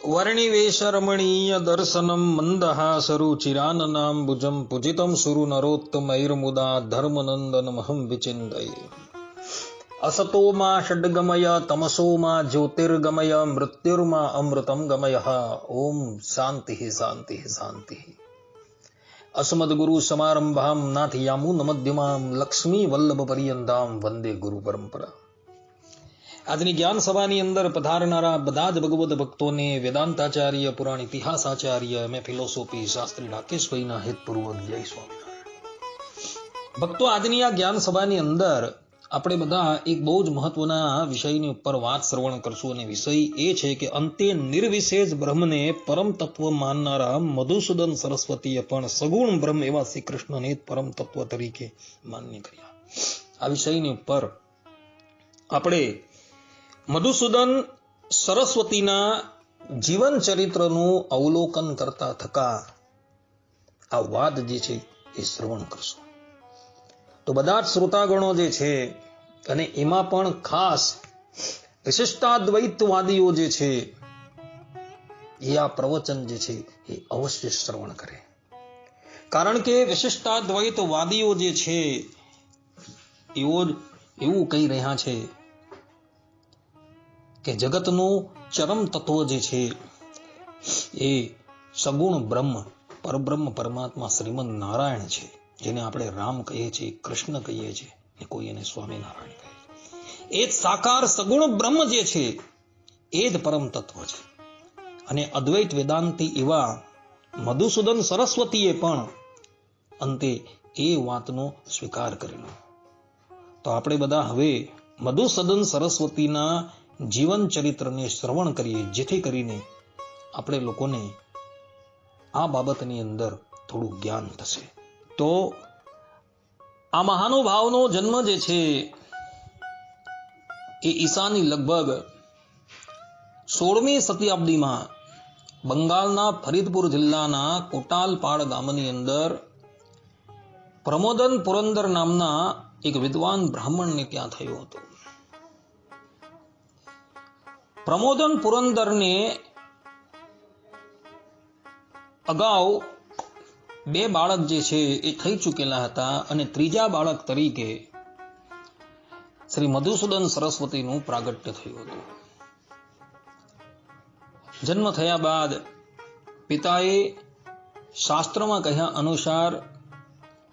વર્ણિવેશરમણીય દર્શનમ મંદહાસરુચિરાનનાંબુજમ પૂજિતમ સુરુ નરોત્તમૈર્મુદા ધર્મનંદનમહં વિચિંતયે. અસતોમાં ષડ્ગમય તમસોમાં જ્યોતિર્ગમય મૃત્યુર્માં અમૃતમ ગમય. ઓમ શાંતિ શાંતિ શાંતિ. અસ્મદ્ગુરુ સમારંભામ નાથયામૂન મધ્યમામ લક્ષ્મી વલ્લભ પર્યંતામ વંદે ગુરુ પરંપરા. આજની જ્ઞાન સભાની અંદર પધારનારા બધા જ ભગવદ ભક્તોને વેદાંતાચાર્ય, પુરાણ ઇતિહાસાચાર્ય, એમ ફિલોસોફી શાસ્ત્રી ડાકેશભાઈના હિતપૂર્વક જય સ્વામિનારાયણ. ભક્તો, આજની આ જ્ઞાન સભાની અંદર આપણે બધા એક બહુ જ મહત્વના વિષયની ઉપર વાત શ્રવણ કરશું, અને વિષય એ છે કે અંતે નિર્વિશેષ બ્રહ્મને પરમ તત્વ માનનારા મધુસૂદન સરસ્વતીએ પણ સગુણ બ્રહ્મ એવા શ્રી કૃષ્ણને પરમ તત્વ તરીકે માન્ય કર્યા. આ વિષયની ઉપર આપણે મધુસૂદન સરસ્વતીના જીવન ચરિત્રનું અવલોકન કરતા થકા આ વાત જે છે એ શ્રવણ કરશું. તો બધા જ શ્રોતાગણો જે છે, અને એમાં પણ ખાસ વિશિષ્ટાદ્વૈતવાદીઓ જે છે, એ આ પ્રવચન જે છે એ અવશ્ય શ્રવણ કરે. કારણ કે વિશિષ્ટાદ્વૈતવાદીઓ જે છે એવું કહી રહ્યા છે કે જગતનું ચરમ તત્વ જે છે એ સગુણ બ્રહ્મ, પરબ્રહ્મ પરમાત્મા શ્રીમદ નારાયણ છે, જેને આપણે રામ કહીએ છીએ, કૃષ્ણ કહીએ છીએ, ને કોઈ એને સ્વામિનારાયણ કહે છે. એ જ સાકાર સગુણ બ્રહ્મ જે છે એ જ પરમ તત્વ છે. અને અદ્વૈત વેદાંતી એવા મધુસૂદન સરસ્વતીએ પણ અંતે એ વાતનો સ્વીકાર કરેલો. તો આપણે બધા હવે મધુસૂદન સરસ્વતીના જીવન ચરિત્રને શ્રવણ કરીએ, જેથી કરીને આપણે લોકોને આ બાબતની અંદર થોડું જ્ઞાન થશે. તો આ મહાનુભાવનો જન્મ જે છે એ ઈસાની લગભગ 16મી શતાબ્દીમાં બંગાળના ફરીદપુર જિલ્લાના કોટાલપાડ ગામની અંદર પ્રમોદન પુરંદર નામના એક વિદ્વાન બ્રાહ્મણને ત્યાં થયો હતો. પ્રમોદન પુરંદરને અગાઉ 2 બાળક જે છે એ થઈ ચૂકેલા હતા, અને ત્રીજા બાળક તરીકે શ્રી મધુસૂદન સરસ્વતીનું પ્રાગટ્ય થયું હતું. જન્મ થયા બાદ પિતાએ શાસ્ત્રમાં કહ્યા અનુસાર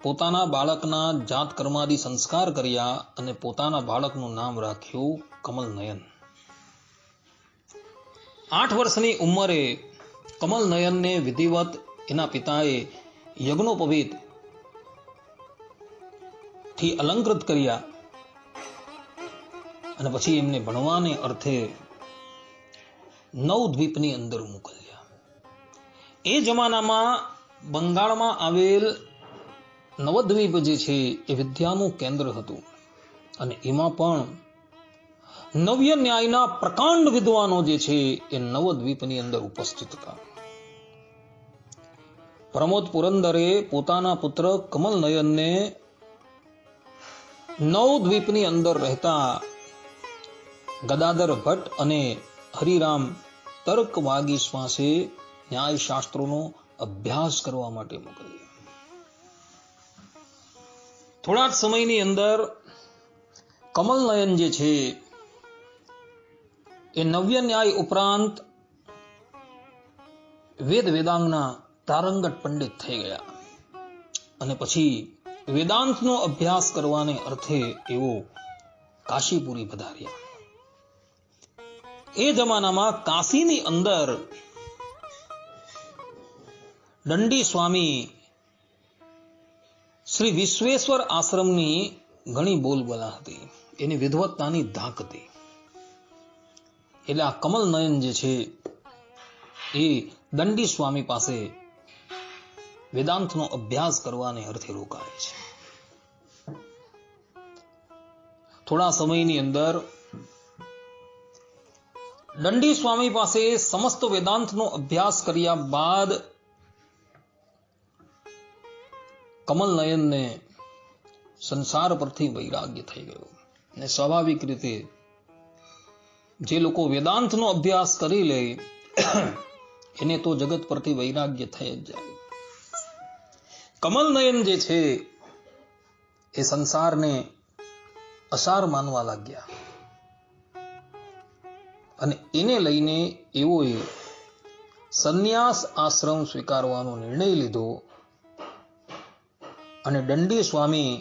પોતાના બાળકના જાત કર્માદિ સંસ્કાર કર્યા, અને પોતાના બાળકનું નામ રાખ્યું કમલનયન. 8 વર્ષની ઉંમરે કમલનયનને વિધિવત એના પિતાએ યજ્ઞોપવીત થી અલંકૃત કર્યા, અને પછી એમને ભણવાને અર્થે નવદ્વીપની અંદર મોકલ્યા. એ જમાનામાં બંગાળમાં આવેલ નવદ્વીપ જે છે એ વિદ્યાનું કેન્દ્ર હતું, અને એમાં પણ નવ્ય ન્યાયના પ્રકાંડ વિદ્વાનો જે છે એ નવદ્વીપની અંદર ઉપસ્થિત હતા. પ્રમોદ પુરંદરે પોતાના પુત્ર કમલનયનને નવદ્વીપની અંદર રહેતા ગદાધર ભટ્ટ અને હરિરામ તર્કવાગી પાસે ન્યાય શાસ્ત્રોનો અભ્યાસ કરવા માટે મોકલ્યા. થોડા જ સમયની અંદર કમલનયન જે છે એ નવ્ય ન્યાય ઉપરાંત વેદાંગના તારંગત પંડિત થઈ ગયા, અને પછી વેદાંતનો અભ્યાસ કરવાને અર્થે એવો કાશીપુરી પધાર્યા. એ જમાનામાં કાશીની અંદર દંડી સ્વામી શ્રી વિશ્વેશ્વર આશ્રમની ઘણી બોલબાલા હતી, એની વિદ્વત્તાની ધાક હતી. એટલે આ કમલનયન જે છે એ દંડી સ્વામી પાસે વેદાંતનો અભ્યાસ કરવાને અર્થે રોકાય છે. થોડા સમયની અંદર દંડી સ્વામી પાસે સમસ્ત વેદાંતનો અભ્યાસ કર્યા બાદ કમલનયનને સંસાર પરથી વૈરાગ્ય થઈ ગયો, અને સ્વાભાવિક રીતે જે લોકો વેદાંતનો અભ્યાસ કરી લે એને તો જગત પરથી વૈરાગ્ય થઈ જ જાય. કમલ નયન જે છે એ સંસારને અસાર માનવા લાગ્યા અને એને લઈને એઓએ સંન્યાસ આશ્રમ સ્વીકારવાનો નિર્ણય લીધો અને દંડી સ્વામી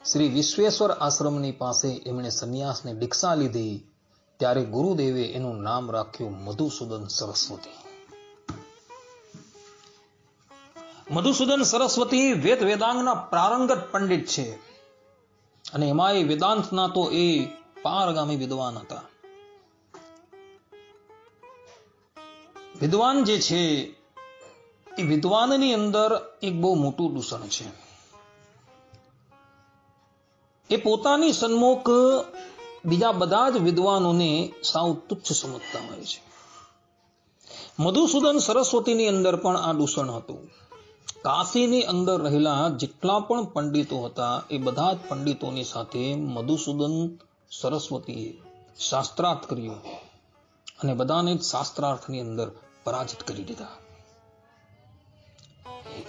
શ્રી વિશ્વેશ્વર આશ્રમની પાસે એમણે સંન્યાસની દીક્ષા લીધી. ત્યારે ગુરુદેવે એનું નામ રાખ્યું મધુસૂદન સરસ્વતી. મધુસૂદન સરસ્વતી વેદ વેદાંગના પ્રારંગત પંડિત છે અને એમાં એ વેદાંતના તો એ પારગામી વિદ્વાન હતા. વિદ્વાન જે છે એ વિદ્વાનની અંદર એક બહુ મોટું દૂષણ છે. એ પોતાની સન્મુખ બીજા બધા જ વિદ્વાનોને સાવ તુચ્છ સમજતા હોય છે. મધુસૂદન સરસ્વતીની અંદર પણ આ દૂષણ હતું. કાશીની અંદર રહેલા જેટલા પણ પંડિતો હતા એ બધા જ પંડિતોની સાથે મધુસૂદન સરસ્વતીએ શાસ્ત્રાર્થ કર્યો અને બધાને જ શાસ્ત્રાર્થની અંદર પરાજિત કરી દીધા.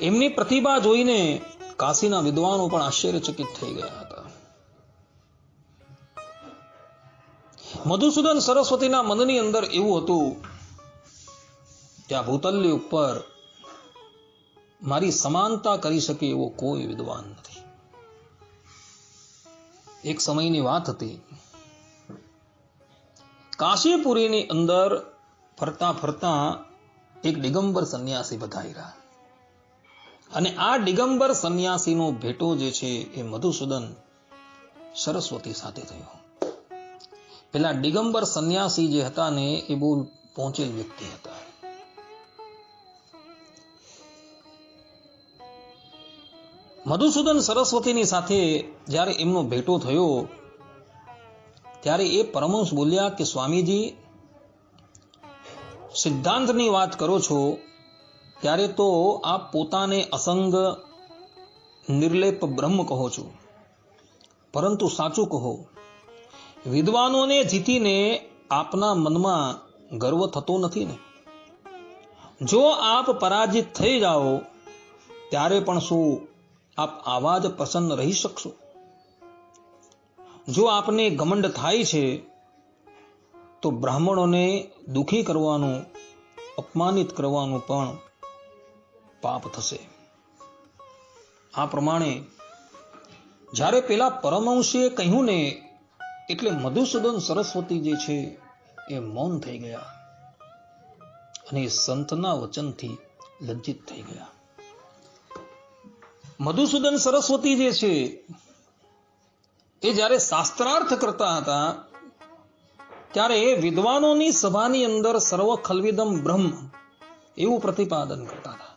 એમની પ્રતિભા જોઈને કાશીના વિદ્વાનો પણ આશ્ચર્યચકિત થઈ ગયા હતા. મધુસૂદન સરસ્વતીના મનની અંદર એવું હતું કે આ ભૂતલ્ય ઉપર મારી સમાનતા કરી શકે એવો કોઈ વિદ્વાન નથી. એક સમયની વાત હતી. કાશીપુરીની અંદર ફરતા ફરતા એક દિગંબર સંન્યાસી પધાર્યા અને આ દિગંબર સંન્યાસીનો ભેટો જે છે એ મધુસૂદન સરસ્વતી સાથે થયો. પેલા દિગંબર સંન્યાસી જે હતા ને એ બહુ પહોંચેલ વ્યક્તિ હતા. મધુસૂદન સરસ્વતીની સાથે જ્યારે એમનો ભેટો થયો ત્યારે એ પરમહંસ બોલ્યા કે સ્વામીજી, સિદ્ધાંતની વાત કરો છો ત્યારે તો આપ પોતાને અસંગ નિર્લેપ બ્રહ્મ કહો છો, પરંતુ સાચું કહો, વિદ્વાનોને જીતીને આપના મનમાં ગર્વ થતો નથી ને? જો આપ પરાજિત થઈ જાઓ ત્યારે પણ શું આપ આવા જ પ્રસન્ન રહી શકશો? જો આપને ઘમંડ થાય છે તો બ્રાહ્મણોને દુખી કરવાનું, અપમાનિત કરવાનું પણ પાપ થશે. આ પ્રમાણે જ્યારે પેલા પરમહંસે કહ્યું ને એટલે મધુસૂદન સરસ્વતી જે છે એ મૌન થઈ ગયા અને સંતના વચનથી લજ્જિત થઈ ગયા. મધુસૂદન સરસ્વતી જે છે એ જ્યારે શાસ્ત્રાર્થ કરતા હતા ત્યારે વિદ્વાનોની સભાની અંદર સર્વ ખલ્વિદમ બ્રહ્મ એવું પ્રતિપાદન કરતા હતા.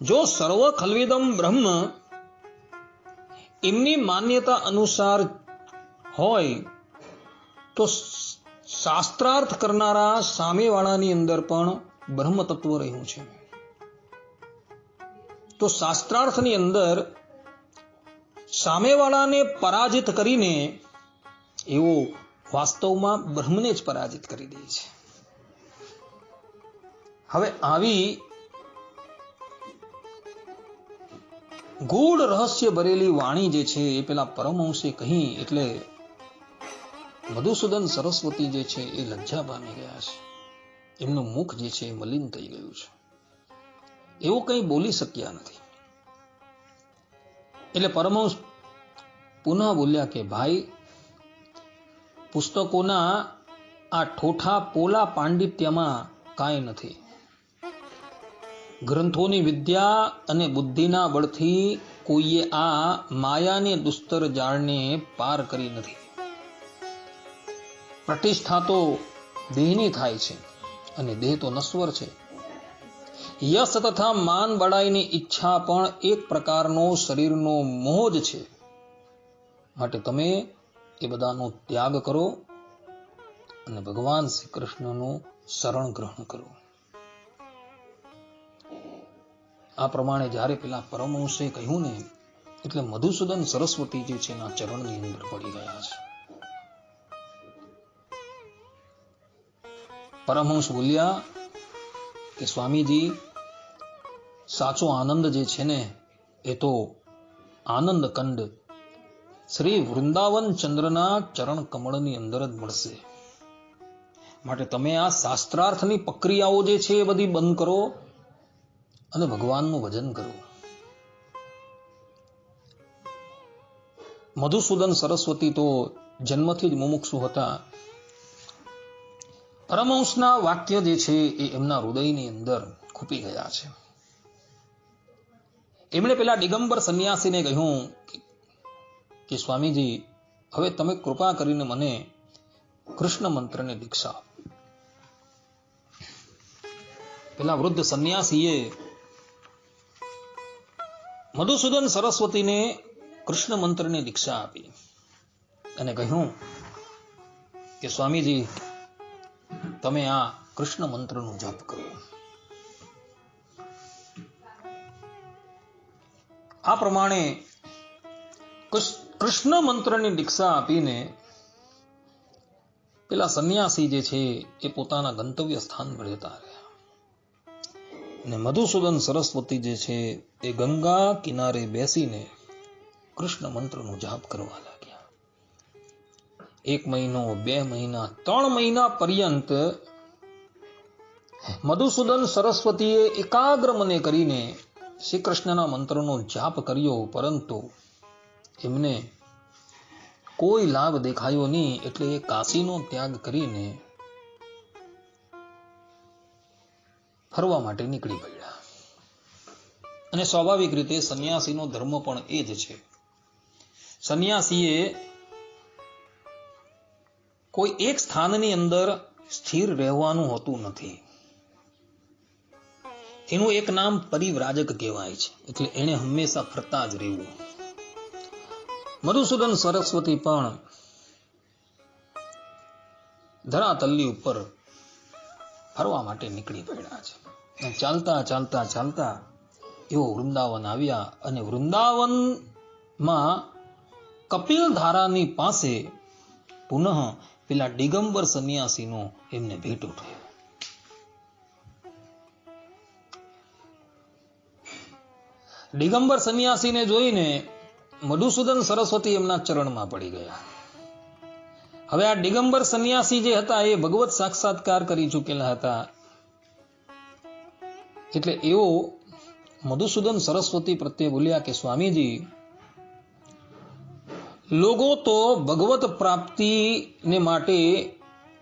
જો સર્વ ખલ્વિદમ બ્રહ્મ એમની માન્યતા અનુસાર હોય તો શાસ્ત્રાર્થ કરનારા સામેવાળાની અંદર પણ બ્રહ્મ તત્વ રહ્યું છે. તો શાસ્ત્રાર્થની અંદર સામેવાળાને પરાજિત કરીને એવો વાસ્તવમાં બ્રહ્મને જ પરાજિત કરી દે છે. હવે આવી ગૂઢ રહસ્ય ભરેલી વાણી જે છે એ પેલા પરમહંસે કહી એટલે મધુસૂદન સરસ્વતી જે છે એ લજ્જા પામી ગયા છે. એમનું મુખ જે છે એ મલિન થઈ ગયું છે. એવું કંઈ બોલી શક્યા નથી. એટલે પરમહંસ પુનઃ બોલ્યા કે ભાઈ, પુસ્તકોના આ ઠોઠા પોલા પાંડિત્યમાં કાંઈ નથી. ગ્રંથોની વિદ્યા અને બુદ્ધિના બળથી કોઈએ આ માયાને દુસ્તર જાળને પાર કરી નથી. પ્રતિષ્ઠા તો દેહની થાય છે અને દેહ તો નશ્વર છે. યશ તથા માન બળાઈની ઈચ્છા પણ એક પ્રકારનો શરીરનો મોહ જ છે. માટે તમે એ બધાનો ત્યાગ કરો અને ભગવાન શ્રી કૃષ્ણનું શરણ ગ્રહણ કરો. આ પ્રમાણે જ્યારે પેલા પરમહંસે કહ્યું ને એટલે મધુસૂદન સરસ્વતી જે છે એના ચરણની અંદર પડી ગયા છે. પરમહંસ બોલ્યા કે સ્વામીજી સાચો આનંદ જે છે ને એ તો આનંદ કંડ શ્રી વૃંદાવન ચંદ્રના ચરણ કમળની અંદર જ મળશે. માટે તમે આ શાસ્ત્રાર્થની પ્રક્રિયાઓ જે છે એ બધી બંધ કરો અને ભગવાનનું ભજન કરો. મધુસૂદન સરસ્વતી તો જન્મથી જ મુમુક્ષુ હતા. પરમહંસના વાક્ય જે છે એ એમના હૃદયની અંદર ખૂપી ગયા છે. એમણે પેલા દિગંબર સંન્યાસીને કહ્યું કે સ્વામીજી, હવે તમે કૃપા કરીને મને કૃષ્ણ મંત્રની દીક્ષા આપો. પેલા વૃદ્ધ સંન્યાસીએ મધુસૂદન સરસ્વતીને કૃષ્ણ મંત્રની દીક્ષા આપી અને કહ્યું કે સ્વામીજી, તમે આ કૃષ્ણ મંત્રનું જપ કરો. આ પ્રમાણે કૃષ્ણ મંત્રની દીક્ષા આપીને પેલા સંન્યાસી જે છે એ પોતાના ગંતવ્ય સ્થાન પર જતા રહ્યા. અને મધુસૂદન સરસ્વતી જે છે એ ગંગા કિનારે બેસીને કૃષ્ણ મંત્રનો જાપ કરવા લાગ્યા. 1 મહિનો, 2 મહિના, 3 મહિના પર્યંત મધુસૂદન સરસ્વતીએ એકાગ્ર મને કરીને શ્રી કૃષ્ણના મંત્રનો જાપ કર્યો, પરંતુ એમને કોઈ લાભ દેખાયો નહીં. એટલે એ કાશીનો ત્યાગ કરીને ફરવા માટે નીકળી પડ્યા. અને સ્વાભાવિક રીતે સંન્યાસીનો ધર્મ પણ એ જ છે. સંન્યાસીએ કોઈ એક સ્થાનની અંદર સ્થિર રહેવાનું હોતું નથી. એનું એક નામ પરિવ્રાજક કહેવાય છે. એટલે એને હંમેશા ફરતા જ રહેવું. મધુસૂદન સરસ્વતી પણ ધરાતલ્લી ઉપર ફરવા માટે નીકળી પડ્યા છે. ચાલતા ચાલતા ચાલતા એઓ વૃંદાવન આવ્યા અને વૃંદાવનમાં કપિલ ધારાની પાસે પુનઃ પેલા દિગંબર સંન્યાસીનો એમને ભેટો થયો. દિગંબર સંન્યાસીને જોઈને મધુસૂદન સરસ્વતી એમના ચરણમાં પડી ગયા. હવે આ દિગંબર સંન્યાસી જે હતા એ ભગવત સાક્ષાત્કાર કરી ચૂકેલા હતા. એટલે એઓ મધુસૂદન સરસ્વતી પ્રત્યે બોલ્યા કે સ્વામીજી, લોકો તો ભગવત પ્રાપ્તિને માટે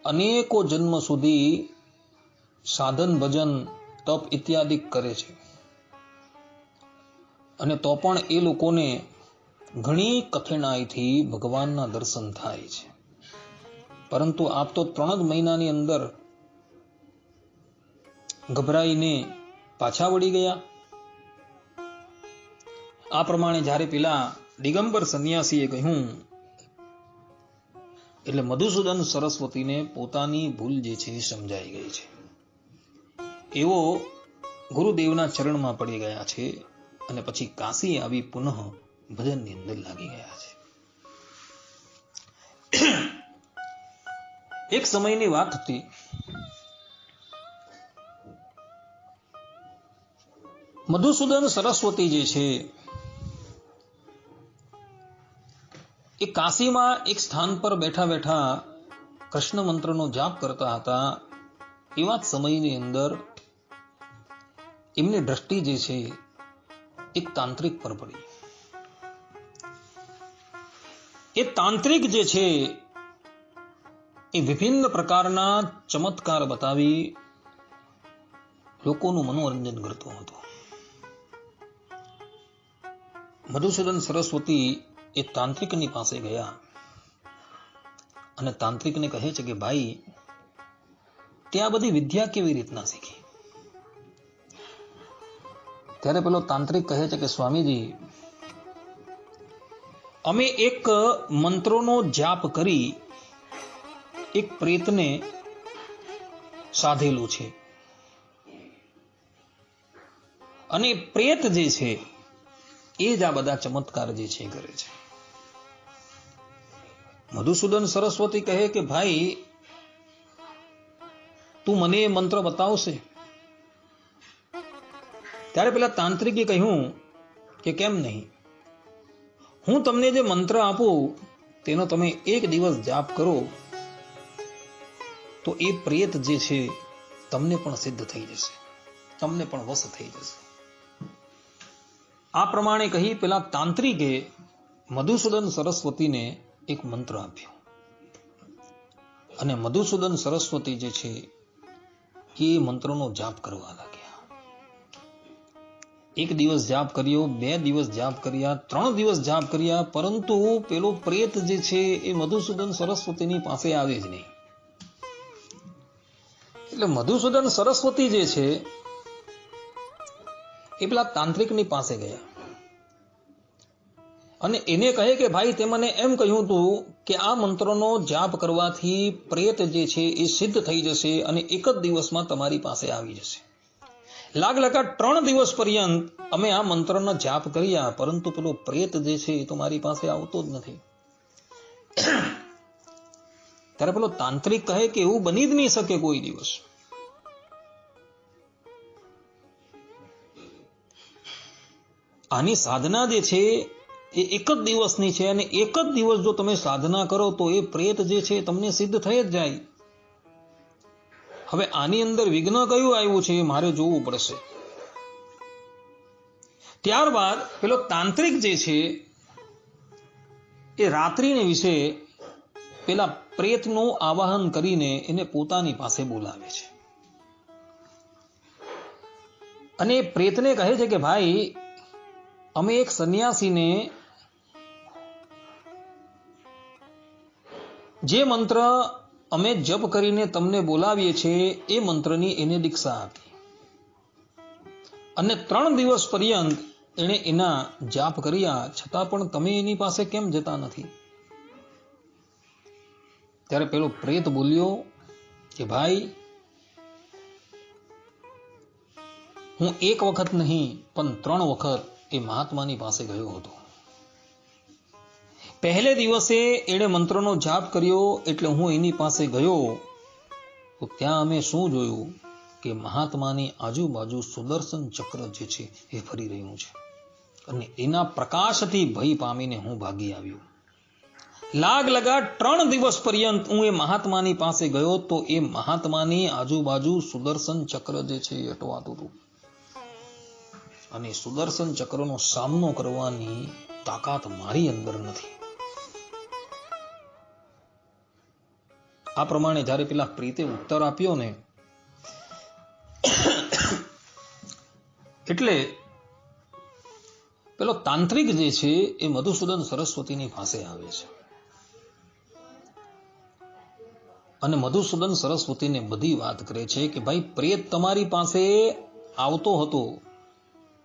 અનેકો જન્મ સુધી સાધન, ભજન, તપ ઇત્યાદિ કરે છે, અને તો પણ એ લોકોને ઘણી કઠિનાઈથી ભગવાનના દર્શન થાય છે. પરંતુ આપ તો 3 જ મહિનાની અંદર ગભરાઈને પાછા વળી ગયા. આ પ્રમાણે જ્યારે પેલા દિગંબર સંન્યાસીએ કહ્યું એટલે મધુસૂદન સરસ્વતીને પોતાની ભૂલ જે છે એ સમજાઈ ગઈ છે. એવો ગુરુદેવના ચરણમાં પડી ગયા છે અને પછી કાશી આવી પુનઃ ભજનની અંદર લાગી ગયા છે. એક સમયની વાત હતી. મધુસૂદન સરસ્વતી જે છે એ કાશીમાં એક સ્થાન પર બેઠા બેઠા કૃષ્ણ મંત્રનો જાપ કરતા હતા. એવા જ સમયની અંદર એમની દ્રષ્ટિ જે છે એક તાંત્રિક પર પડી. એ તાંત્રિક જે છે એ વિભિન્ન પ્રકારના ચમત્કાર બતાવી લોકોનું મનોરંજન કરતો હતો. મધુસૂદન સરસ્વતી એ તાંત્રિકની પાસે ગયા અને તાંત્રિકને કહે છે કે ભાઈ, ત્યાં બધી વિદ્યા કેવી રીતના શીખી? ત્યારે પેલો તાંત્રિક કહે છે કે સ્વામીજી, અમે એક મંત્રોનો જાપ કરી એક પ્રેતને સાધેલું છે, અને પ્રેત જે છે એ જ આ બધા ચમત્કાર જે છે કરે છે. મધુસૂદન સરસ્વતી કહે કે ભાઈ, તું મને એ મંત્ર બતાવશે? ત્યારે પેલા તાંત્રિકે કહ્યું કે કેમ નહીં, હું તમને જે મંત્ર આપું તેનો તમે 1 દિવસ જાપ કરો તો એ પ્રેત જે છે તમને પણ સિદ્ધ થઈ જશે, તમને પણ વશ થઈ જશે. આ પ્રમાણે કહી પેલા તાંત્રિકે મધુસૂદન સરસ્વતીને એક મંત્ર આપ્યો અને મધુસૂદન સરસ્વતી જે છે એ મંત્રનો જાપ કરવા લાગ્યા. 1 દિવસ જાપ કર્યો, 2 દિવસ જાપ કર્યા, 3 દિવસ જાપ કર્યા, પરંતુ પેલો પ્રેત જે છે એ મધુસૂદન સરસ્વતીની પાસે આવે જ નહીં. એટલે મધુસૂદન સરસ્વતી જે છે એ પેલા તાંત્રિકની પાસે ગયા અને એને કહે કે ભાઈ તે મને એમ કહ્યું હતું કે આ મંત્રનો જાપ કરવાથી પ્રેત જે છે એ સિદ્ધ થઈ જશે અને 1 જ દિવસમાં તમારી પાસે આવી જશે. લાગલગા 3 દિવસ પર્યંત અમે આ મંત્રનો જાપ કર્યા, પરંતુ પેલો પ્રેત જે છે એ તો મારી પાસે આવતો જ નથી. ત્યારે પેલો તાંત્રિક કહે કે એવું બની જ નહીં શકે કોઈ દિવસ. આની સાધના જે છે એ 1 જ દિવસની છે અને 1 જ દિવસ જો તમે સાધના કરો તો એ પ્રેત જે છે તમને સિદ્ધ થઈ જ જાય. હવે આની અંદર વિઘ્ન કયું આવ્યું છે એ મારે જોવું પડશે. ત્યારબાદ પેલો તાંત્રિક જે છે એ રાત્રિને વિશે પેલા પ્રેતનું આવાહન કરીને એને પોતાની પાસે બોલાવે છે અને પ્રેતને કહે છે કે ભાઈ અમે એક સંન્યાસીને જે મંત્ર અમે જપ કરીને તમને બોલાવીએ છીએ એ મંત્રની એને દીક્ષા આપી અને 3 દિવસ પર્યંત એણે એના જાપ કર્યા, છતાં પણ તમે એની પાસે કેમ જતા નથી? ત્યારે પેલો પ્રેત બોલ્યો કે ભાઈ હું 1 વખત નહીં પણ 3 વખત એ મહાત્માની પાસે ગયો હતો. પહેલે દિવસે એણે મંત્રનો જાપ કર્યો એટલે હું એની પાસે ગયો તો ત્યાં અમે શું જોયું કે મહાત્માની આજુબાજુ સુદર્શન ચક્ર જે છે એ ફરી રહ્યું છે અને એના પ્રકાશથી ભય પામીને હું ભાગી આવ્યો. લાગલગા 3 દિવસ પર્યંત હું એ મહાત્માની પાસે ગયો તો એ મહાત્માની આજુબાજુ સુદર્શન ચક્ર જે છે એ અટવાતું હતું અને સુદર્શન ચક્રનો સામનો કરવાની તાકાત મારી અંદર નથી. આ પ્રમાણે જ્યારે પેલા પ્રેતે ઉત્તર આપ્યો ને એટલે પેલો તાંત્રિક જે છે એ મધુસૂદન સરસ્વતીની પાસે આવે છે અને મધુસૂદન સરસ્વતીને બધી વાત કરે છે કે ભાઈ પ્રેત તમારી પાસે આવતો હતો,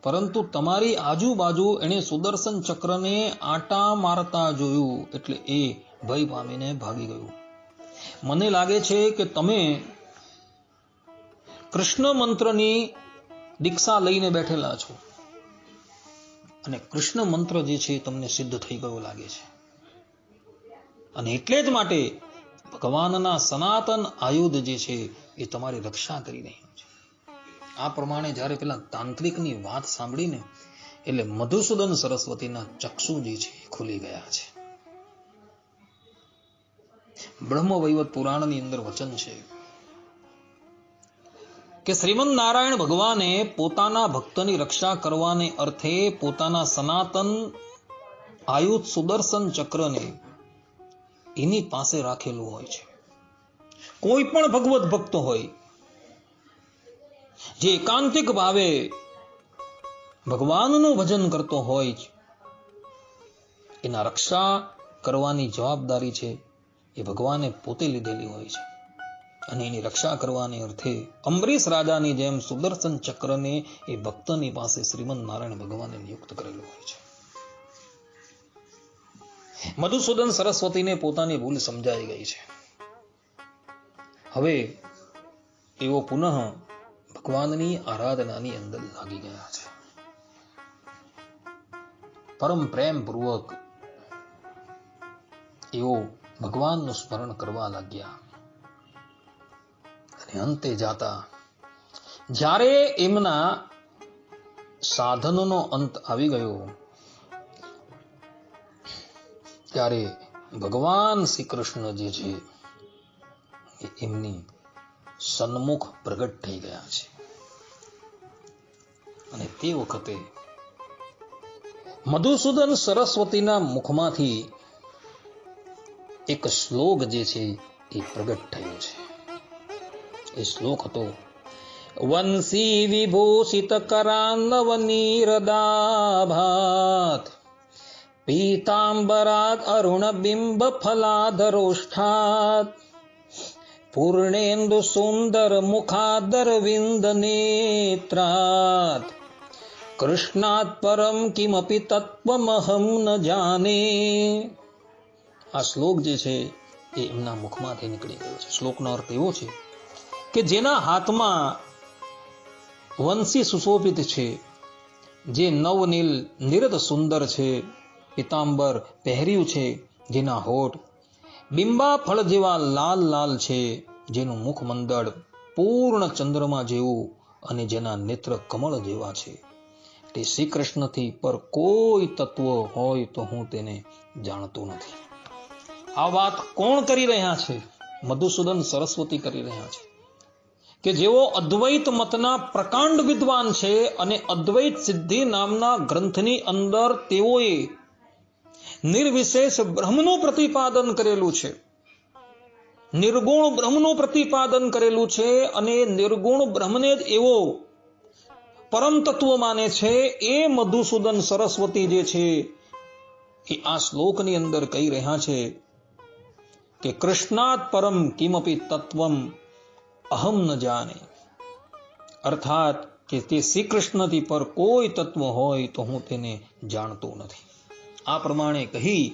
પરંતુ તમારી આજુબાજુ એણે સુદર્શન ચક્રને આટા મારતા જોયું એટલે એ ભય પામીને ભાગી ગયું. મને લાગે છે કે તમે કૃષ્ણ મંત્રની દીક્ષા લઈને બેઠેલા છો અને કૃષ્ણ મંત્ર જે છે તમને સિદ્ધ થઈ ગયો લાગે છે અને એટલે જ માટે ભગવાનના સનાતન આયુધ જે છે એ તમારી રક્ષા કરી રહ્યું છે. આ પ્રમાણે જ્યારે પેલા તાંત્રિકની વાત સાંભળીને એટલે મધુસૂદન સરસ્વતીના ચક્ષુ જે છે એ ખુલી ગયા છે. બ્રહ્મવૈવત પુરાણની અંદર વચન છે કે શ્રીમદ નારાયણ ભગવાને પોતાના ભક્તની રક્ષા કરવાને અર્થે પોતાના સનાતન આયુધ સુદર્શન ચક્રને એની પાસે રાખેલું હોય છે. કોઈ પણ ભગવત ભક્ત હોય જે એકાંતિક ભાવે ભગવાનનું ભજન કરતો હોય એના રક્ષા કરવાની જવાબદારી છે એ ભગવાને પોતે લીધેલી હોય છે અને એની રક્ષા કરવાને અર્થે અંબરીશ રાજાની જેમ સુદર્શન ચક્રને એ ભક્તની પાસે શ્રીમદ નારાયણ ભગવાને નિયુક્ત કરેલું હોય છે. મધુસૂદન સરસ્વતીને પોતાની ભૂલ સમજાઈ ગઈ છે. હવે એઓ પુનઃ ભગવાનની આરાધનાની અંદર લાગી ગયા છે. પરમ પ્રેમ પૂર્વક એઓ ભગવાનનું સ્મરણ કરવા લાગ્યા અને અંતે જાતા જ્યારે એમના સાધનનો અંત આવી ગયો ત્યારે ભગવાન શ્રી કૃષ્ણ જે છે એ એમની સન્મુખ પ્રગટ થઈ ગયા છે. અને તે વખતે મધુસૂદન સરસ્વતીના મુખમાંથી એક શ્લોક જે છે એ પ્રગટ થયો છે. એ શ્લોક હતો, વંશી વિભૂષિત કરાન્નવનીરદાભાત પીતાંબરાત અરુણ બિંબ ફલાધરોષ્ઠાત પૂર્ણેન્દુ સુંદર મુખાદરવિંદ નેત્રાત કૃષ્ણાત પરમ કિમપી તત્વમહમ ન જાને. આ શ્લોક જે છે એ એમના મુખમાંથી નીકળી ગયો છે. શ્લોકનો અર્થ એવો છે કે જેના હાથમાં વંશી સુશોભિત છે, જે નવનીલ નિરત સુંદર છે, પિતાંબર પહેર્યું છે, જેના હોઠ બિંબા ફળ જેવા લાલ લાલ છે, જેનું મુખ મંડળ પૂર્ણ ચંદ્રમા જેવું અને જેના નેત્ર કમળ જેવા છે, તે શ્રી કૃષ્ણથી પર કોઈ તત્વ હોય તો હું તેને જાણતો નથી. આ વાત કોણ કરી રહ્યા છે? મધુસૂદન સરસ્વતી કરી રહ્યા છે કે જેઓ અદ્વૈત મતના પ્રકાંડ વિદ્વાન છે અને અદ્વૈત સિદ્ધિ નામના ગ્રંથની અંદર તેઓએ નિર્વિશેષ બ્રહ્મનું પ્રતિપાદન કરેલું છે, નિર્ગુણ બ્રહ્મનું પ્રતિપાદન કરેલું છે અને નિર્ગુણ બ્રહ્મને જ એવો પરમ તત્વ માને છે. એ મધુસૂદન સરસ્વતી જે છે એ આ શ્લોકની અંદર કહી રહ્યા છે કે કૃષ્ણાત પરમ કિમપી તત્વમ અહમ ન જાને, અર્થાત કે તે શ્રી કૃષ્ણથી પર કોઈ તત્વ હોય તો હું તેને જાણતો નથી. આ પ્રમાણે કહી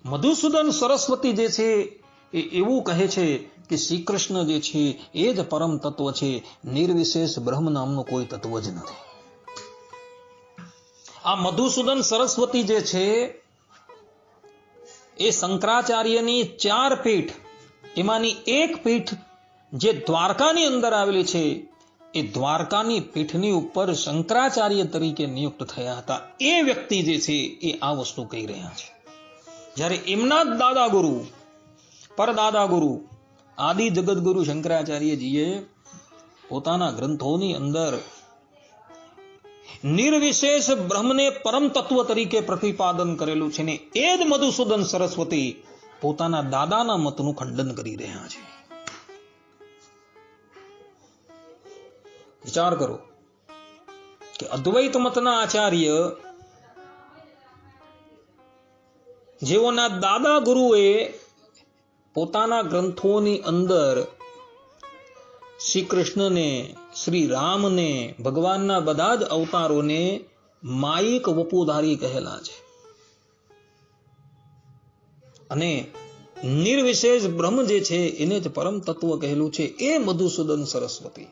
મધુસૂદન સરસ્વતી જે છે એ એવું કહે છે કે શ્રી કૃષ્ણ જે છે એ જ પરમ તત્વ છે, નિર્વિશેષ બ્રહ્મ નામનું કોઈ તત્વ જ નથી. આ મધુસૂદન સરસ્વતી જે છે એ શંકરાચાર્યની 4 પીઠ, એમાંની એક પીઠ જે દ્વારકાની અંદર આવેલી છે, એ દ્વારકાની પીઠની ઉપર શંકરાચાર્ય તરીકે નિયુક્ત થયા હતા. એ વ્યક્તિ જે છે એ આ વસ્તુ કહી રહ્યા છે. જ્યારે એમના દાદા ગુરુ, પરદાદા ગુરુ, આદિ જગતગુરુ શંકરાચાર્યજીએ પોતાના ગ્રંથોની અંદર નિર્વિશેષ બ્રહ્મને પરમ તત્વ તરીકે પ્રતિપાદન કરેલું છે ને એ જ મધુસૂદન સરસ્વતી પોતાના દાદાના મતનું ખંડન કરી રહ્યા છે. વિચાર કરો કે અદ્વૈત મતના આચાર્ય જેઓના દાદા ગુરુએ પોતાના ગ્રંથોની અંદર શ્રી કૃષ્ણને, શ્રી રામને, ભગવાનના બધા જ અવતારોને માયિક વપુધારી કહેલા છે અને નિર્વિશેષ બ્રહ્મ જે છે એને જ પરમ તત્વ કહેલું છે. એ મધુસૂદન સરસ્વતી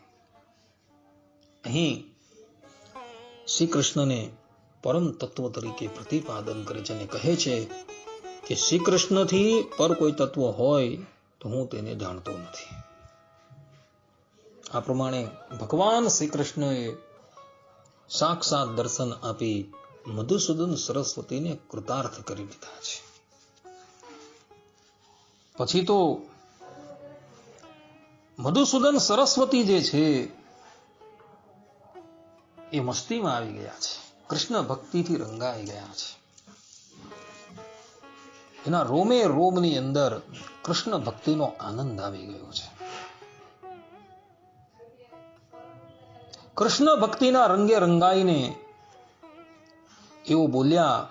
અહીં શ્રી કૃષ્ણને પરમ તત્વ તરીકે પ્રતિપાદન કરે છે અને કહે છે કે શ્રી કૃષ્ણથી પર કોઈ તત્વ હોય તો હું તેને જાણતો નથી. આ પ્રમાણે ભગવાન શ્રી કૃષ્ણએ સાક્ષાત દર્શન આપી મધુસૂદન સરસ્વતીને કૃતાર્થ કરી દીધા છે. પછી તો મધુસૂદન સરસ્વતી જે છે એ મસ્તીમાં આવી ગયા છે, કૃષ્ણ ભક્તિથી રંગાઈ ગયા છે. એના રોમે રોમની અંદર કૃષ્ણ ભક્તિનો આનંદ આવી ગયો છે. કૃષ્ણ ભક્તિના રંગે રંગાઈને એવું બોલ્યા,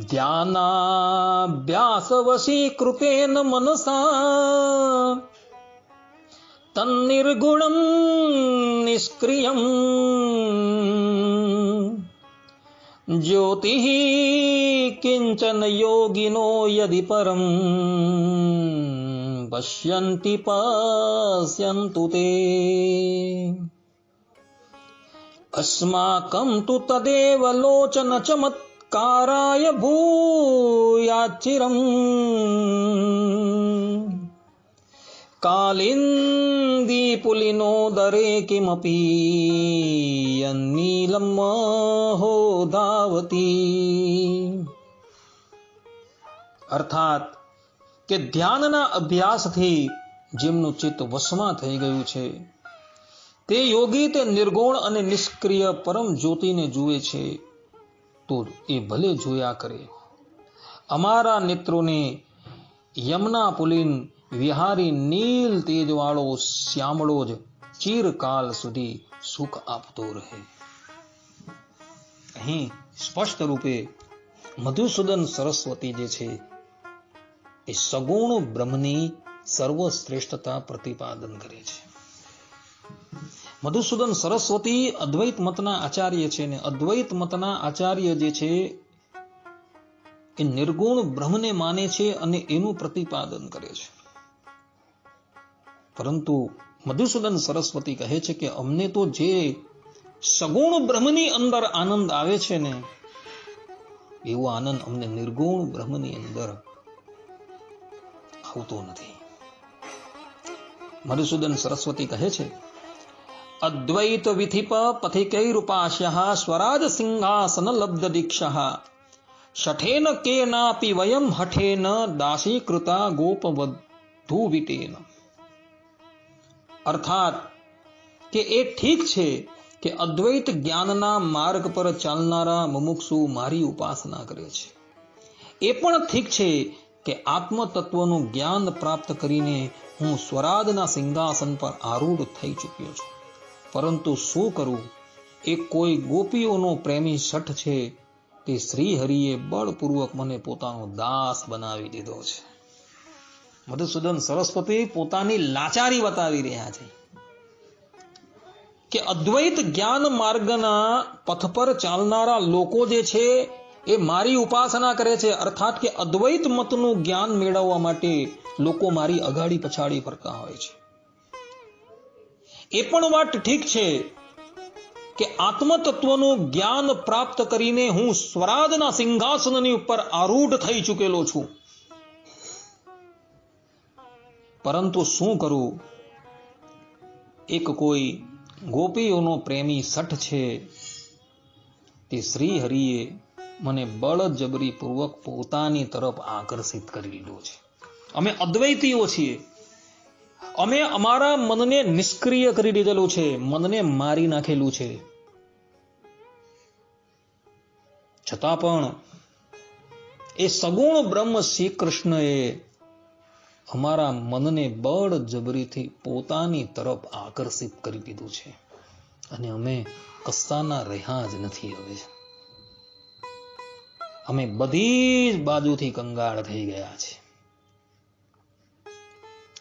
ધ્યાનાભ્યાસ વશીકૃતેન મનસા તન્નિર્ગુણમ નિષ્ક્રિયમ જ્યોતિ કિંચન યોગિનો યદિ પરમ પશ્યન્તિ પશ્યન્તુ તે અસ્માકં તુ તદેવ લોચન ચમત્કારાય ભૂયાચિરમ કાલિંદી પુલિનો દરે કિમપી યન્નીલમ હો ધાવતી. અર્થાત કે ધ્યાનના અભ્યાસથી જેમનું ચિત્ત વશમાં થઈ ગયું છે તે યોગી તે નિર્ગુણ અને નિષ્ક્રિય પરમ જ્યોતિને જુએ છે તો એ ભલે જોયા કરે. અમારા નેત્રોને યમના પુલિન વિહારી નીલ તેજવાળો શ્યામળો જ ચિરકાલ સુધી સુખ આપતો રહે. અહીં સ્પષ્ટ રૂપે મધુસૂદન સરસ્વતી જે છે એ સગુણ બ્રહ્મની સર્વશ્રેષ્ઠતા પ્રતિપાદન કરે છે. મધુસૂદન સરસ્વતી અદ્વૈત મતના આચાર્ય છે ને અદ્વૈત મતના આચાર્ય જે છે એ નિર્ગુણ બ્રહ્મને માને છે અને એનું પ્રતિપાદન કરે છે. પરંતુ મધુસૂદન સરસ્વતી કહે છે કે અમને તો જે સગુણ બ્રહ્મની અંદર આનંદ આવે છે ને એવો આનંદ અમને નિર્ગુણ બ્રહ્મની અંદર આવતો નથી. મધુસૂદન સરસ્વતી કહે છે અદ્વૈત વિધિપ પથિકૈરુપાસ્યઃ સ્વરાજ સિંહાસન લબ્ધ દીક્ષઃ શઠેન કેનાપી વયમ હઠેન દાસીકૃતા ગોપવધૂ વિટેન. અર્થાત કે એ ઠીક છે કે અદ્વૈત જ્ઞાનના માર્ગ પર ચાલનારા મુમુક્ષુ મારી ઉપાસના કરે છે. એ પણ ઠીક છે કે આત્મ તત્વનું જ્ઞાન પ્રાપ્ત કરીને હું સ્વરાજના સિંહાસન પર આરૂઢ થઈ ચૂક્યો છું. પરંતુ શું કરું, એ કોઈ ગોપીઓનો પ્રેમી શઠ છે તે શ્રી હરિએ બળપૂર્વક મને પોતાનો દાસ બનાવી દીધો છે. મધુસૂદન સરસ્વતી પોતાની લાચારી બતાવી રહ્યા છે કે અદ્વૈત જ્ઞાન માર્ગના પથ પર ચાલનારા લોકો જે છે એ મારી ઉપાસના કરે છે. અર્થાત કે અદ્વૈત મતનું જ્ઞાન મેળવવા માટે લોકો મારી અગાડી પછાડી ફરતા હોય છે. એ પણ વાત ઠીક છે કે આત્મતત્વનું જ્ઞાન પ્રાપ્ત કરીને હું સ્વરાજના સિંહાસનની ઉપર આરૂઢ થઈ ચૂકેલો છું. પરંતુ શું કરું, એક કોઈ ગોપીઓનો પ્રેમી શઠ છે તે શ્રી હરિએ મને બળજબરી પૂર્વક પોતાની તરફ આકર્ષિત કરી લીધો છે. અમે અદ્વૈતીઓ છીએ, અમે અમારા મનને નિષ્ક્રિય કરી દીધેલું છે, મનને મારી નાખેલું છે. છતાં પણ એ સગુણ બ્રહ્મ શ્રી કૃષ્ણએ અમારા મનને બળજબરીથી પોતાની તરફ આકર્ષિત કરી દીધું છે અને અમે કસાના રહ્યા જ નથી. હવે અમે બધી જ બાજુથી કંગાળ થઈ ગયા છે.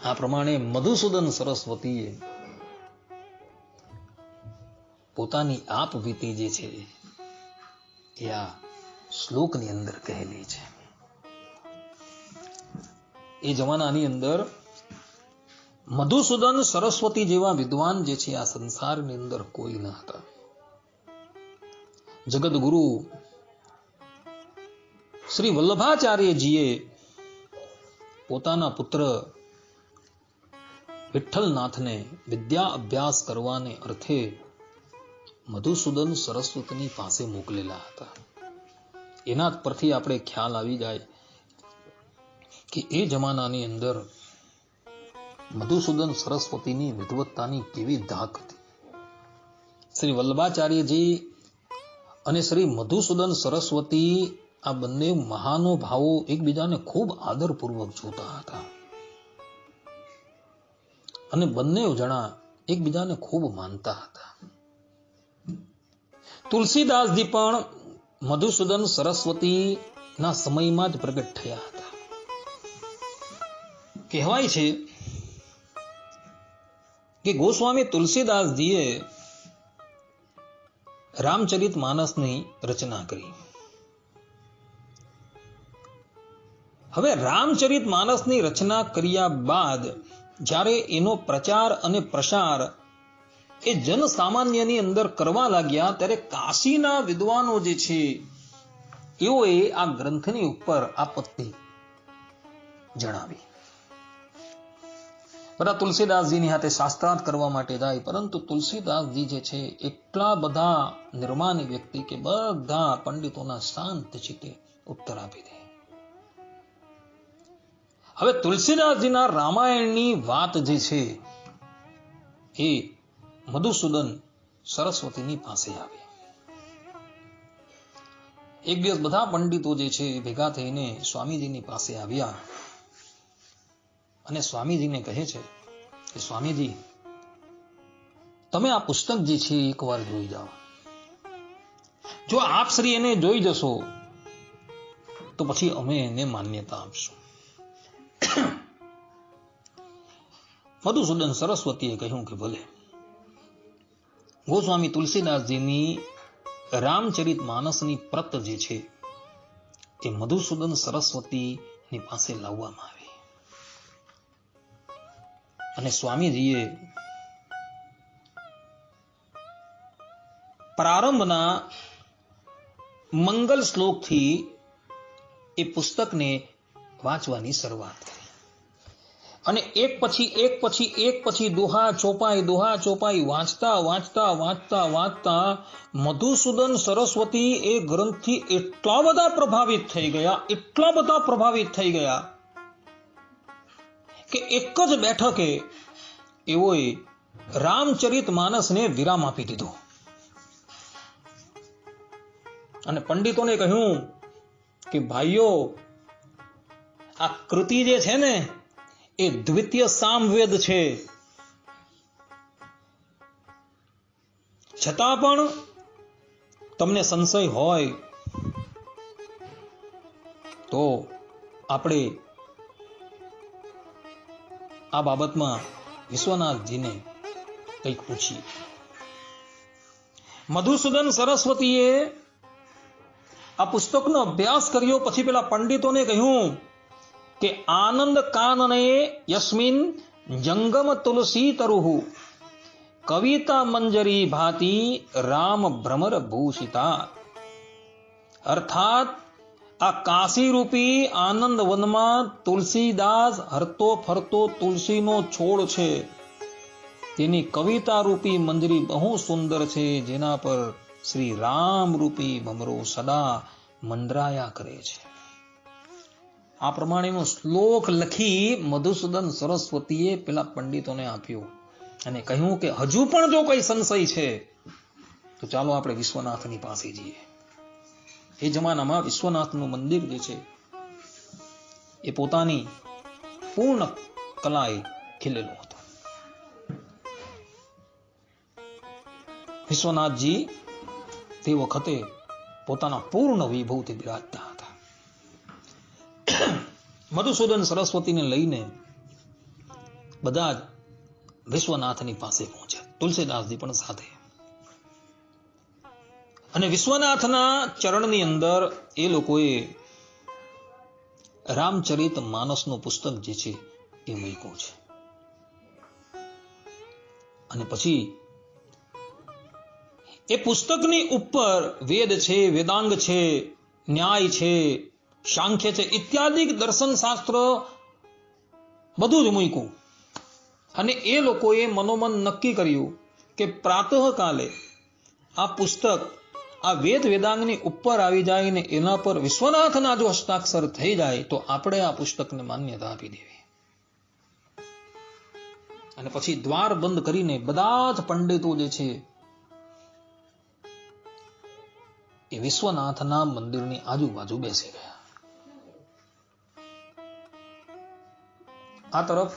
આ પ્રમાણે મધુસૂદન સરસ્વતીએ પોતાની આપવીતી જે છે એ આ શ્લોકની અંદર કહેલી છે. એ જમાનાની અંદર મધુસૂદન સરસ્વતી જેવા વિદ્વાન જે છે આ સંસારની અંદર કોઈ ન હતા. જગદગુરુ શ્રી વલ્લભાચાર્યજીએ પોતાના પુત્ર વિઠ્ઠલનાથને વિદ્યા અભ્યાસ કરવાને અર્થે મધુસૂદન સરસ્વતીની પાસે મોકલેલા હતા. એના પરથી આપણે ખ્યાલ આવી જાય કે એ જમાનાની અંદર મધુસૂદન સરસ્વતીની વિદ્વત્તાની કેવી ધાક હતી. શ્રી વલ્લભાચાર્યજી અને શ્રી મધુસૂદન સરસ્વતી આ બંને મહાનુભાવો એકબીજાને ખૂબ આદરપૂર્વક જોતા હતા અને બંને જણા એકબીજાને ખૂબ માનતા હતા. તુલસીદાસજી પણ મધુસૂદન સરસ્વતીના સમયમાં જ પ્રગટ થયા હતા. કહેવાય છે કે ગોસ્વામી તુલસીદાસજીએ રામચરિત માનસની રચના કરી. હવે રામચરિત માનસની રચના કર્યા બાદ જ્યારે એનો પ્રચાર અને પ્રસાર એ જન સામાન્યની અંદર કરવા લાગ્યા ત્યારે કાશીના વિદ્વાનો જે છે એઓએ આ ગ્રંથની ઉપર આપત્તિ જણાવી. બધા તુલસીદાસજીની હાથે શાસ્ત્રાર્થ કરવા માટે જાય, પરંતુ તુલસીદાસજી જે છે એટલા બધા નિર્માની વ્યક્તિ કે બધા પંડિતોના શાંત ચિત્તે ઉત્તર આપી દે. હવે તુલસીદાસજીના રામાયણની વાત જે છે એ મધુસૂદન સરસ્વતીની પાસે આવી. એક દિવસ બધા પંડિતો જે છે ભેગા થઈને સ્વામીજીની પાસે આવ્યા અને સ્વામીજીને કહે છે કે સ્વામીજી, તમે આ પુસ્તક જે છે એકવાર જોઈ જાઓ. જો આપ શ્રી એને જોઈ જશો તો પછી અમે એને માન્યતા આપશું. મધુસૂદન સરસ્વતીએ કહ્યું કે ભલે. ગોસ્વામી તુલસીદાસજીની રામચરિત માનસની પ્રત જે છે એ મધુસૂદન સરસ્વતીની પાસે લાવવામાં આવી અને સ્વામીજીએ પ્રારંભના મંગલ શ્લોકથી એ પુસ્તકને વાંચવાની શરૂઆત કરી અને એક પછી દોહા ચોપાઈ વાંચતા મધુસૂદન સરસ્વતી એ ગ્રંથથી એટલા બધા પ્રભાવિત થઈ ગયા કે એક જ બેઠકે એઓએ રામચરિત માનસને વિરામ આપી દીધો અને પંડિતોને કહ્યું કે ભાઈઓ, આ કૃતિ જે છે ને એ દ્વિતીય સામવેદ છે, છતાં પણ તમને સંશય હોય તો આપણે આ બાબતમાં વિશ્વનાથજીને કંઈક પૂછીએ. મધુસૂદન સરસ્વતીએ આ પુસ્તકનો અભ્યાસ કર્યો. પછી પેલા પંડિતોને કહ્યું કે આનંદ કાનને યસ્મિન જંગમ તુલસી તરુહુ કવિતા મંજરી ભાતિ રામ ભ્રમર ભૂષિતા. અર્થાત આ કાશી રૂપી આનંદ વનમાં તુલસીદાસ હરતો ફરતો તુલસીનો છોડ છે. તેની કવિતા રૂપી મંજરી બહુ સુંદર છે, જેના પર શ્રી રામ રૂપી ભમરો સદા મંડરાયા કરે છે. આ પ્રમાણેનો શ્લોક લખી મધુસૂદન સરસ્વતીએ પેલા પંડિતોને આપ્યો અને કહ્યું કે હજુ પણ જો કોઈ સંશય છે તો ચાલો આપણે વિશ્વનાથની પાસે જઈએ. એ જમાનામાં વિશ્વનાથનું મંદિર જે છે એ પોતાની પૂર્ણ કલાએ ખીલેલું હતું. વિશ્વનાથજી તે વખતે પોતાના પૂર્ણ વૈભવથી બિરાજતા હતા. મધુસૂદન સરસ્વતીને લઈને બધા જ વિશ્વનાથની પાસે પહોંચ્યા, તુલસીદાસજી પણ સાથે. અને વિશ્વનાથના ચરણની અંદર એ લોકોએ રામચરિત માનસનું પુસ્તક જે છે એ મૂક્યું છે. અને પછી એ પુસ્તકની ઉપર વેદ છે, વેદાંગ છે, ન્યાય છે, સાંખ્ય છે, ઇત્યાદિ દર્શન શાસ્ત્ર બધું જ મૂક્યું. અને એ લોકોએ મનોમન નક્કી કર્યું કે પ્રાતઃકાલે આ પુસ્તક આ વેદ વેદાંગની ઉપર આવી જાય ને એના પર વિશ્વનાથના જો હસ્તાક્ષર થઈ જાય તો આપણે આ પુસ્તકને માન્યતા આપી દેવી. અને પછી દ્વાર બંધ કરીને બધા જ પંડિતો જે છે એ વિશ્વનાથના મંદિરની આજુબાજુ બેસી ગયા. આ તરફ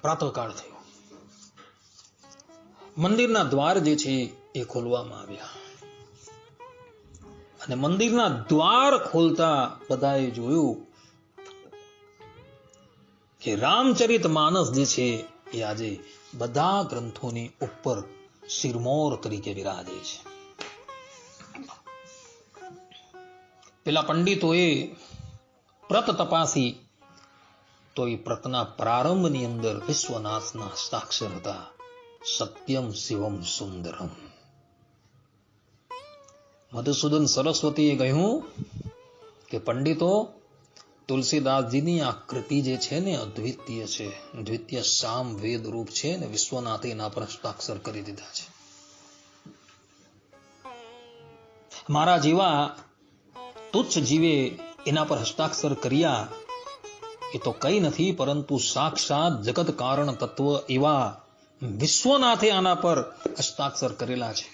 પ્રાતઃકાળ થયો. મંદિરના દ્વાર જે છે એ ખોલવામાં આવ્યા અને મંદિરના દ્વાર ખોલતા બધાએ જોયું કે રામચરિત માનસ જે છે એ આજે બધા ગ્રંથોની ઉપર શિરમોર તરીકે વિરાજે છે. પેલા પંડિતોએ પ્રત તપાસી તો એ પ્રતના પ્રારંભની અંદર વિશ્વનાથના હસ્તાક્ષર હતા, સત્યમ શિવમ સુંદરમ. મધુસૂદન સરસ્વતીએ કહ્યું કે પંડિતો, તુલસીદાસજીની આ કૃતિ જે છે ને અદ્વિતીય છે, દ્વિતીય સામ વેદ રૂપ છે ને વિશ્વનાથે એના પર હસ્તાક્ષર કરી દીધા છે. મારા જેવા તુચ્છ જીવે એના પર હસ્તાક્ષર કર્યા એ તો કઈ નથી પરંતુ સાક્ષાત જગત કારણ તત્વ એવા વિશ્વનાથે આના પર હસ્તાક્ષર કરેલા છે.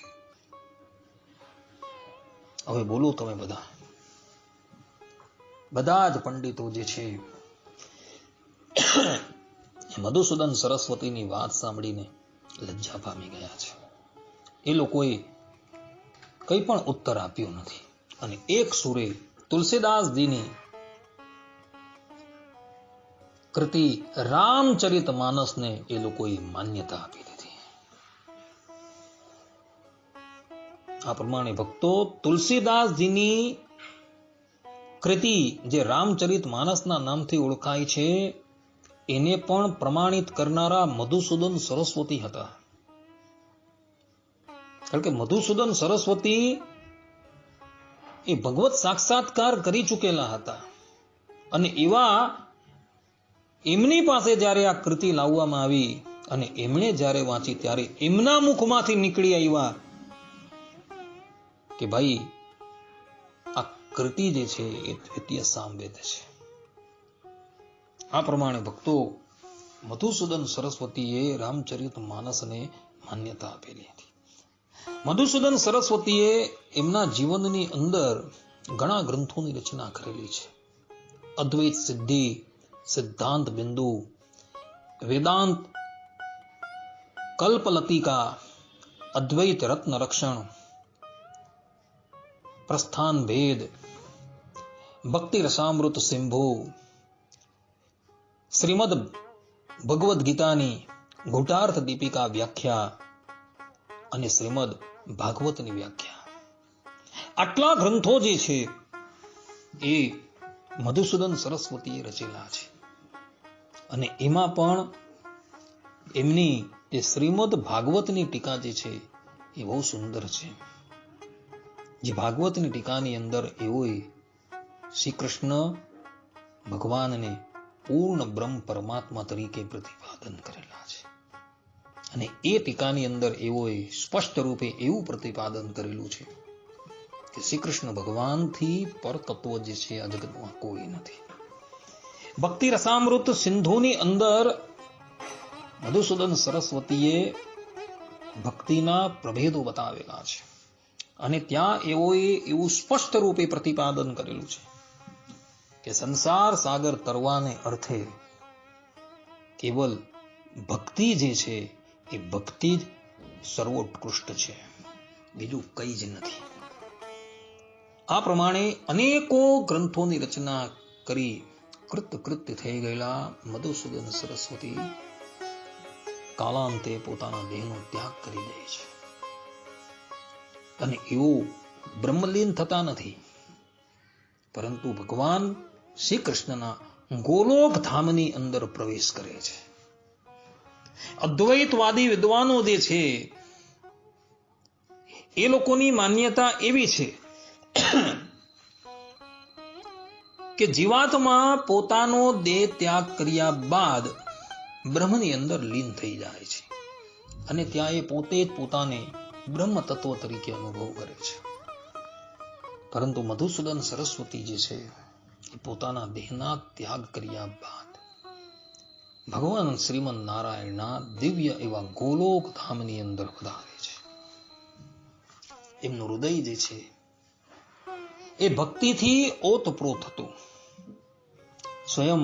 હવે બોલો તમે બધા જ પંડિતો જે છે મધુસૂદન સરસ્વતીની વાત સાંભળીને લજ્જા પામી ગયા છે. એ લોકોએ કંઈ પણ ઉત્તર આપ્યો નથી અને એક સુરે તુલસીદાસજીની કૃતિ રામચરિત માનસને એ લોકોએ માન્યતા આપી દીધી. આ પ્રમાણે ભક્તો તુલસીદાસજીની કૃતિ જે રામચરિત માનસના નામથી ઓળખાય છે એને પણ પ્રમાણિત કરનારા મધુસૂદન સરસ્વતી હતા. કારણ કે મધુસૂદન સરસ્વતી એ ભગવત સાક્ષાત્કાર કરી ચૂકેલા હતા અને એવા એમની પાસે જ્યારે આ કૃતિ લાવવામાં આવી અને એમણે જ્યારે વાંચી ત્યારે એમના મુખમાંથી નીકળી આવ્યા કે ભાઈ આ કૃતિ જે છે એ દ્વિતીય સામવેદ છે. આ પ્રમાણે ભક્તો મધુસૂદન સરસ્વતીએ રામચરિત માનસને માન્યતા આપેલી હતી. મધુસૂદન સરસ્વતીએ એમના જીવનની અંદર ઘણા ગ્રંથોની રચના કરેલી છે. અદ્વૈત સિદ્ધિ, સિદ્ધાંત બિંદુ, વેદાંત કલ્પલતિકા, અદ્વૈત રત્ન રક્ષણ, પ્રસ્થાન ભેદ, ભક્તિ રસામૃત સિંભુ, શ્રીમદ ભગવદ્ ગીતાની ઘૂંટાર્થ દીપિકા વ્યાખ્યા અને શ્રીમદ ભાગવતની વ્યાખ્યા. આટલા ગ્રંથો જે છે એ મધુસૂદન સરસ્વતીએ રચેલા છે અને એમાં પણ એમની જે શ્રીમદ ભાગવતની ટીકા જે છે એ બહુ સુંદર છે. જે ભાગવતની ટીકાની અંદર એવો શ્રી કૃષ્ણ ભગવાનને પૂર્ણ બ્રહ્મ પરમાત્મા તરીકે પ્રતિપાદન કરેલા છે અને એ ટીકાની અંદર એવો સ્પષ્ટ રૂપે એવું પ્રતિપાદન કરેલું છે કે શ્રી કૃષ્ણ ભગવાનથી પર તત્વ જે છે આ જગતમાં કોઈ નથી. ભક્તિ રસામૃત સિંધુની અંદર મધુસૂદન સરસ્વતીએ ભક્તિના પ્રભેદો બતાવેલા છે અને ત્યાં એવું સ્પષ્ટ રૂપે પ્રતિપાદન કરેલું છે કે સંસાર સાગર તરવાને અર્થે કેવલ ભક્તિ જે છે એ ભક્તિ જ સર્વોત્કૃષ્ટ છે, બીજું કંઈ જ નથી. આ પ્રમાણે અનેકો ગ્રંથોની રચના કરી કૃત્ય થઈ ગયેલા મધુસૂદન સરસ્વતી કાલાંતે પોતાના દેહનો ત્યાગ કરી દે છે અને એવું બ્રહ્મલીન થતા નથી પરંતુ ભગવાન શ્રી કૃષ્ણના ગોલોક ધામની અંદર પ્રવેશ કરે છે. અદ્વૈતવાદી વિદ્વાનો જે છે એ લોકોની માન્યતા એવી છે કે જીવાત્મા પોતાનો દેહ ત્યાગ કર્યા બાદ બ્રહ્મની અંદર લીન થઈ જાય છે અને ત્યાં એ પોતે જ પોતાને બ્રહ્મ તત્વ તરીકે અનુભવ કરે છે. પરંતુ મધુસૂદન સરસ્વતી જે છે એ પોતાના દેહના ત્યાગ કર્યા બાદ ભગવાન શ્રીમદ નારાયણના દિવ્ય એવા ગોલોક ધામની અંદર પધારે છે. એમનું હૃદય જે છે એ ભક્તિથી ઓતપ્રોત હતું. સ્વયં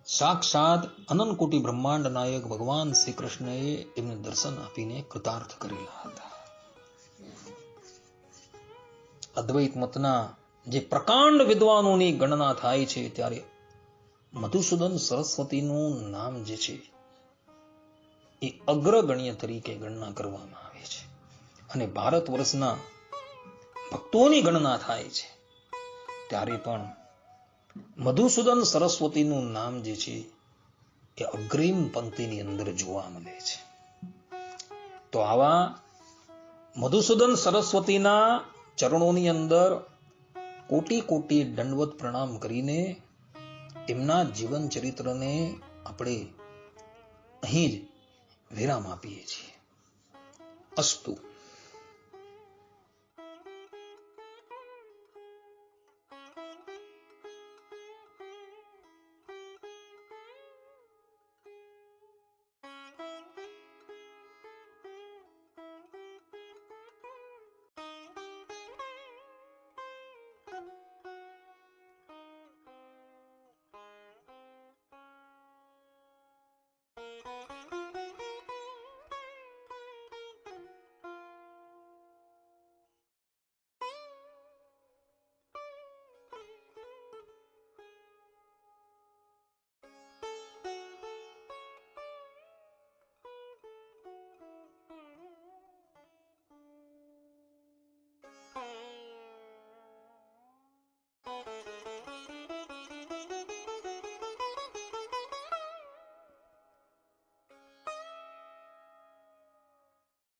સાક્ષાત અનંતકોટી બ્રહ્માંડ નાયક ભગવાન શ્રી કૃષ્ણએ એમને દર્શન આપીને કૃતાર્થ કરેલા હતા. અદ્વૈત મતના જે પ્રકાંડ વિદ્વાનોની ગણના થાય છે ત્યારે મધુસૂદન સરસ્વતીનું નામ જે છે એ અગ્રગણ્ય તરીકે ગણના કરવામાં આવે છે અને ભારત વર્ષના ભક્તોની ગણના થાય છે ત્યારે પણ મધુસૂદન સરસ્વતીનું નામ જે છે એ અગ્રીમ પંક્તિની અંદર જોવા મળે છે. તો આવા મધુસૂદન સરસ્વતીના ચરણોની અંદર કોટી કોટી દંડવત પ્રણામ કરીને એમના જીવન ચરિત્રને આપણે અહીં જ વિરામ આપીએ છીએ. અસ્તુ.